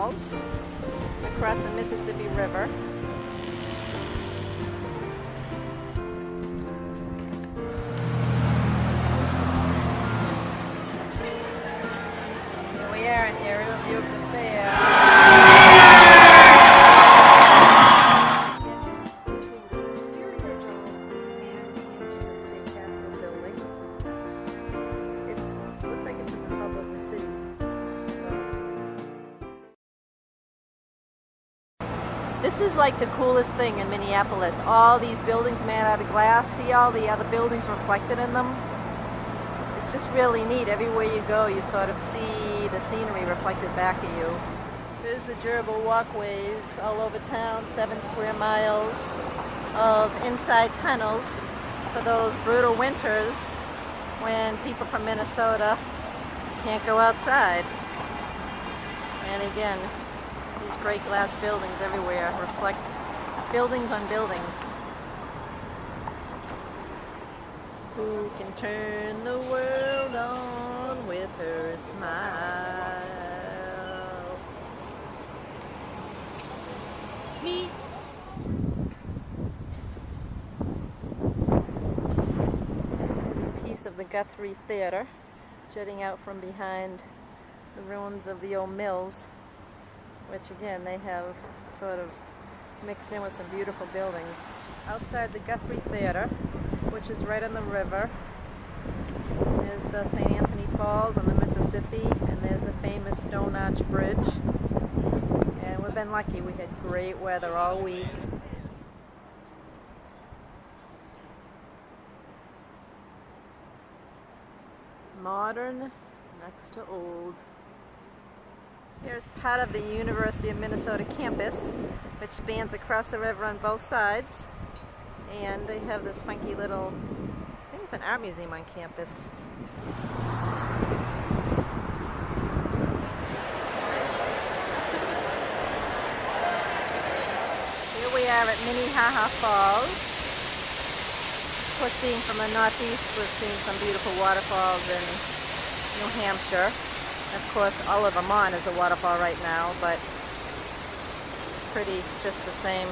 Waterfalls across the Mississippi River. Here we are, an aerial view of the fair. This is like the coolest thing in Minneapolis. All these buildings made out of glass. See all the other buildings reflected in them? It's just really neat. Everywhere you go, you sort of see the scenery reflected back at you. There's the durable walkways all over town, 7 square miles of inside tunnels for those brutal winters when people from Minnesota can't go outside. And again, these great glass buildings everywhere reflect buildings on buildings. Who can turn the world on with her smile? Me. There's a piece of the Guthrie Theater jutting out from behind the ruins of the old mills, which again they have sort of mixed in with some beautiful buildings. Outside the Guthrie Theater, which is right on the river, there's the St. Anthony Falls on the Mississippi, and there's a famous Stone Arch Bridge. And we've been lucky, we had great weather all week. Modern next to old. Here's part of the University of Minnesota campus, which spans across the river on both sides. And they have this funky little, I think it's an art museum on campus. Here we are at Minnehaha Falls. Of course, being from the Northeast, we've seen some beautiful waterfalls in New Hampshire. Of course, Olive Vermont is a waterfall right now, but it's pretty just the same.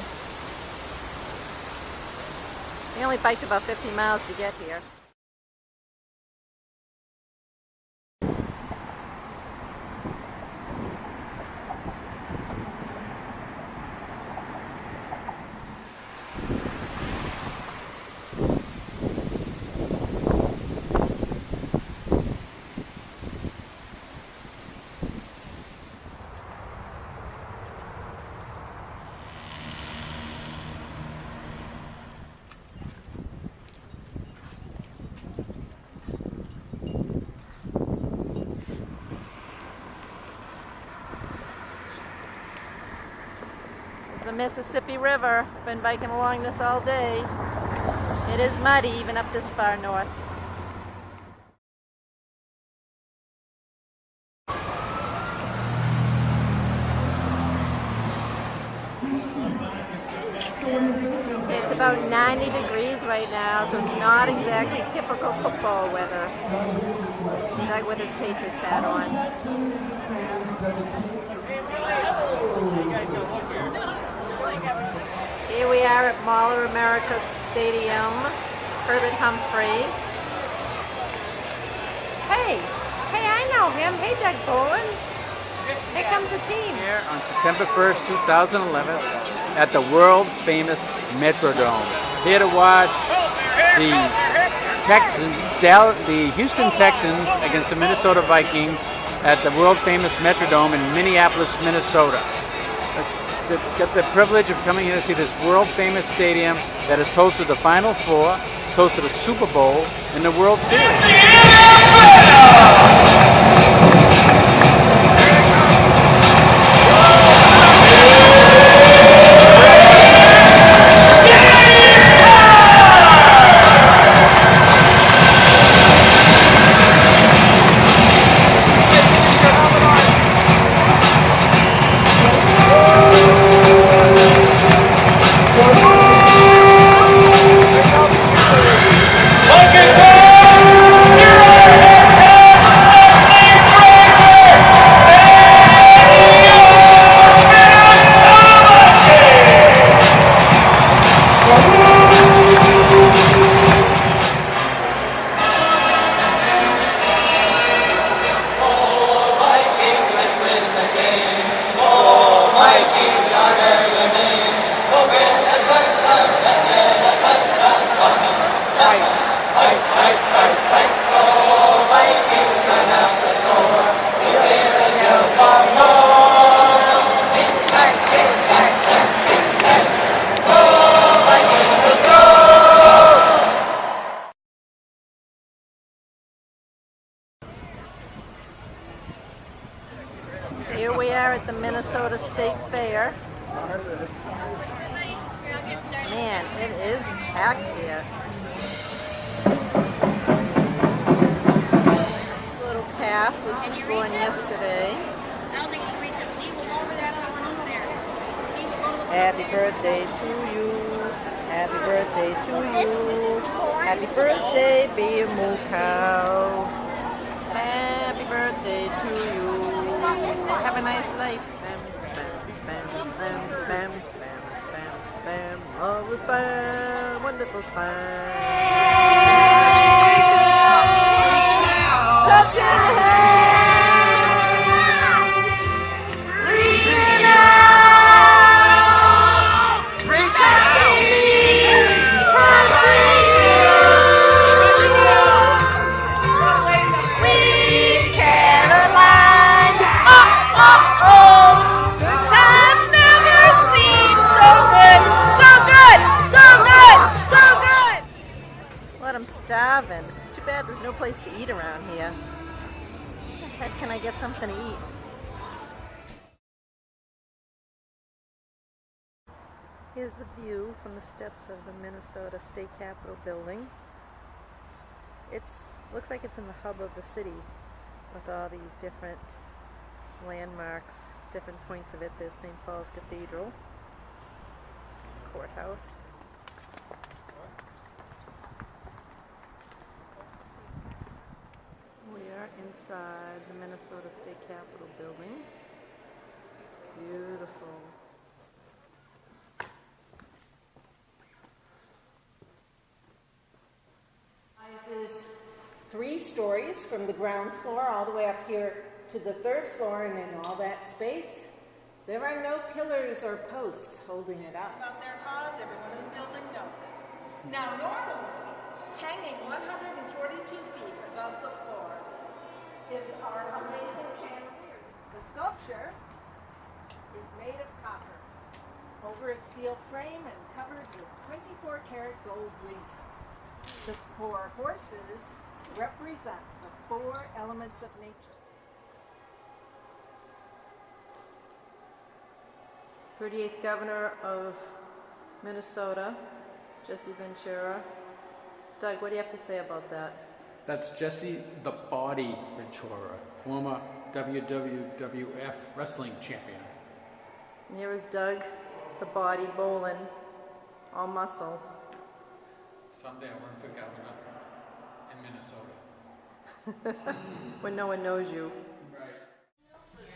We only biked about 50 miles to get here. The Mississippi River. Been biking along this all day. It is muddy even up this far north. It's about 90 degrees right now, so it's not exactly typical football weather. He's Doug with his Patriots hat on. Here we are at Mall of America Stadium, Herbert Humphrey. Hey, I know him. Hey, Doug Boland. Here comes the team. Here on September 1st, 2011, at the world-famous Metrodome. Here to watch the Houston Texans against the Minnesota Vikings at the world-famous Metrodome in Minneapolis, Minnesota. Get the privilege of coming here to see this world-famous stadium that has hosted the Final Four, has hosted the Super Bowl, and the World Series. State Fair. Man, it is packed here. Little calf was born yesterday. Happy birthday to you. Happy birthday to you. Happy birthday, baby moo cow. Happy birthday to you. Have a nice life. Spam, spam, spam, spam, spam, spam, spam, spam. Love is spam, wonderful spam. Touching hands, reaching out, touching me, touching you. Sweet Caroline, oh, oh, oh. Good times never seem so good, so good, so good, so good. Let I'm starving. It's too bad there's no place to eat around here. Where the heck can I get something to eat? Here's the view from the steps of the Minnesota State Capitol building. Looks like it's in the hub of the city with all these different landmarks, different points of it. There's St. Paul's Cathedral, courthouse. We are inside the Minnesota State Capitol building. Beautiful. Rises 3 stories from the ground floor all the way up here to the 3rd floor, and in all that space, there are no pillars or posts holding it up. About their cause, everyone in the building knows it. Now, normally, hanging 142 feet above the floor is our amazing chandelier. The sculpture is made of copper over a steel frame and covered with 24-karat gold leaf. The 4 horses represent the 4 elements of nature. 38th Governor of Minnesota, Jesse Ventura. Doug, what do you have to say about that? That's Jesse the Body Ventura, former WWF wrestling champion. And here is Doug, the Body Bolin, all muscle. Someday I'll run for governor in Minnesota. When no one knows you. Right.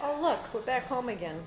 Oh look, we're back home again.